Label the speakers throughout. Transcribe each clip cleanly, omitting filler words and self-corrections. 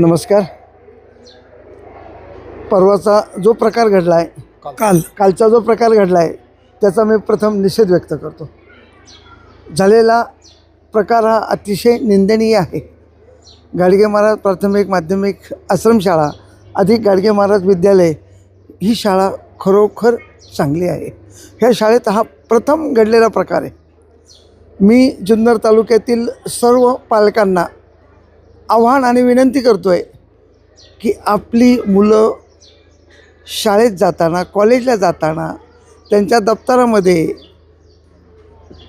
Speaker 1: नमस्कार. परवाचा जो प्रकार घडला आहे, कालचा जो प्रकार घडला आहे त्याचा मी प्रथम निषेध व्यक्त करतो. झालेला प्रकार हा अतिशय निंदनीय आहे. गाडगे महाराज प्राथमिक माध्यमिक आश्रमशाळा अधिक गाडगे महाराज विद्यालय ही शाळा खरोखर चांगली आहे. ह्या शाळेत हा प्रथम घडलेला प्रकार आहे. मी जुन्नर तालुक्यातील सर्व पालकांना आव्हान आणि विनंती करतो आहे की आपली मुलं शाळेत जाताना कॉलेजला जाताना त्यांच्या दप्तरामध्ये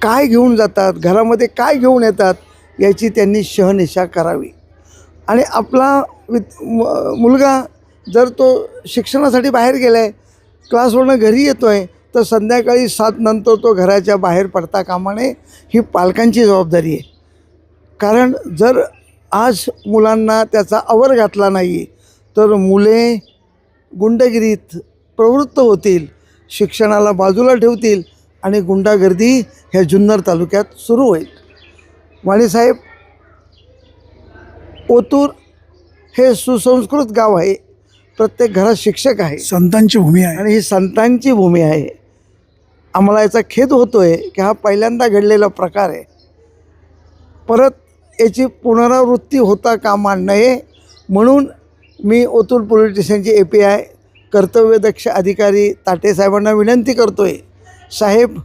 Speaker 1: काय घेऊन जातात, घरामध्ये काय घेऊन येतात याची त्यांनी शहानिशा करावी. आणि आपला मुलगा जर तो शिक्षणासाठी बाहेर गेला आहे, क्लासवरनं घरी येतो आहे, तर संध्याकाळी 7 नंतर तो घराच्या बाहेर पडता कामा नये. ही पालकांची जबाबदारी आहे. कारण जर आज मुलांना त्याचा आवर घातला नाही तर मुले गुंडगिरीत प्रवृत्त होतील, शिक्षणाला बाजूला ठेवतील आणि गुंडागर्दी ह्या जुन्नर तालुक्यात सुरू होईल. वाणीसाहेब, ओतूर हे सुसंस्कृत गाव आहे. प्रत्येक घरात शिक्षक आहे,
Speaker 2: संतांची भूमी आहे
Speaker 1: आणि ही संतांची भूमी आहे. आम्हाला याचा खेद होतो आहे की हा पहिल्यांदा घडलेला प्रकार आहे. परत याची पुनरावृत्ती होता कामा नये म्हणून मी ओतूर पोलीस स्टेशनचे API कर्तव्यदक्ष अधिकारी ताटे साहेबांना विनंती करतो आहे, साहेब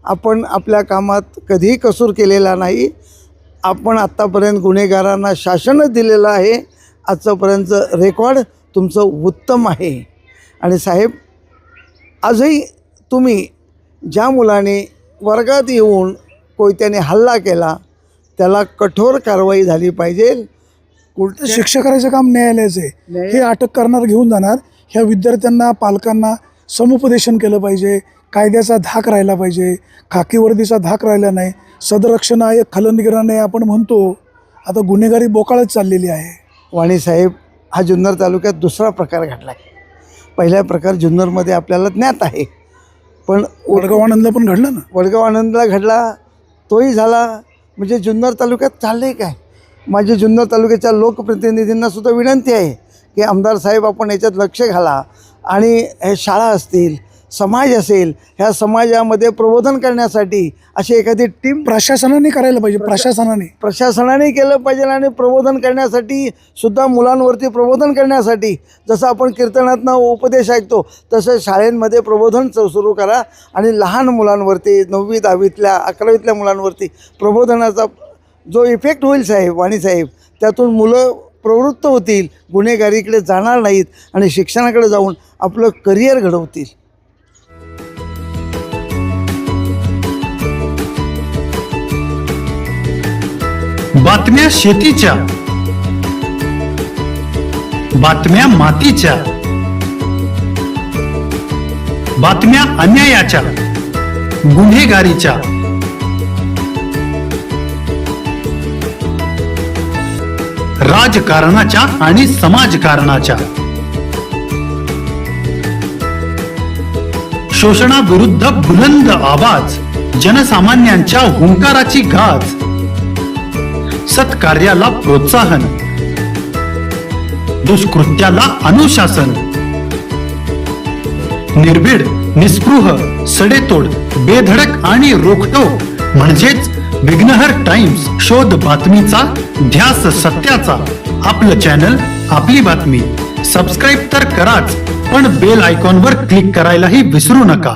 Speaker 1: आपण आपल्या कामात कधीही कसूर केलेला नाही. आपण आत्तापर्यंत गुन्हेगारांना शासनच दिलेलं आहे. आजपर्यंतचं रेकॉर्ड तुमचं उत्तम आहे. आणि साहेब, आजही तुम्ही ज्या मुलाने वर्गात येऊन कोयत्याने हल्ला केला त्याला कठोर कारवाई झाली पाहिजे.
Speaker 2: शिक्षा करायचं काम न्यायालयाचं आहे. हे अटक करणार घेऊन जाणार. ह्या विद्यार्थ्यांना पालकांना समुपदेशन केलं पाहिजे. कायद्याचा धाक राहिला पाहिजे. खाकी वर्दीचा धाक राहिला नाही. सदरक्षणाय खलनिग्रहाने आपण म्हणतो, आता गुन्हेगारी बोकाळत चाललेली आहे.
Speaker 1: वाणीसाहेब, हा जुन्नर तालुक्यात दुसरा प्रकार घडला आहे. पहिला प्रकार जुन्नरमध्ये आपल्याला ज्ञात आहे, पण
Speaker 2: वडगाव आनंदला पण घडला ना.
Speaker 1: वडगाव आनंदला घडला, तोही झाला. म्हणजे जुन्नर तालुक्यात चाललं आहे काय? माझी जुन्नर तालुक्याच्या लोकप्रतिनिधींनासुद्धा विनंती आहे की आमदार साहेब आपण याच्यात लक्ष घाला आणि हे शाळा असतील, समाज असेल, ह्या समाजामध्ये प्रबोधन करण्यासाठी अशी एखादी टीम
Speaker 2: प्रशासनाने करायला पाहिजे.
Speaker 1: प्रशासनाने केलं पाहिजे. आणि प्रबोधन करण्यासाठी सुद्धा मुलांवरती प्रबोधन करण्यासाठी जसं आपण कीर्तनातनं उपदेश ऐकतो तसं शाळेंमध्ये प्रबोधन सुरू करा. आणि लहान मुलांवरती 9वी 10वीतल्या 11वीतल्या मुलांवरती प्रबोधनाचा जो इफेक्ट होईल साहेब, वाणीसाहेब, त्यातून मुलं प्रवृत्त होतील, गुन्हेगारीकडे जाणार नाहीत आणि शिक्षणाकडे जाऊन आपलं करिअर घडवतील.
Speaker 3: बातम्या शेतीच्या, बातम्या मातीच्या, बातम्या अन्यायाच्या, गुन्हेगारीच्या, राजकारणाच्या आणि समाजकारणाच्या, शोषणाविरुद्ध बुलंद आवाज, जनसामान्यांच्या हुंकाराची गाज, सत्कार्याला प्रोत्साहन, दुष्कृत्याला अनुशासन, निर्भीड, निस्पृह, सडेतोड, बेधडक आणि रोखटोक म्हणजेच विघ्नहर टाइम्स. शोध बातमीचा, ध्यास सत्याचा. आपलं चॅनल, आपली बातमी. सबस्क्राईब तर कराच, पण बेल आयकॉनवर क्लिक करायलाही विसरू नका.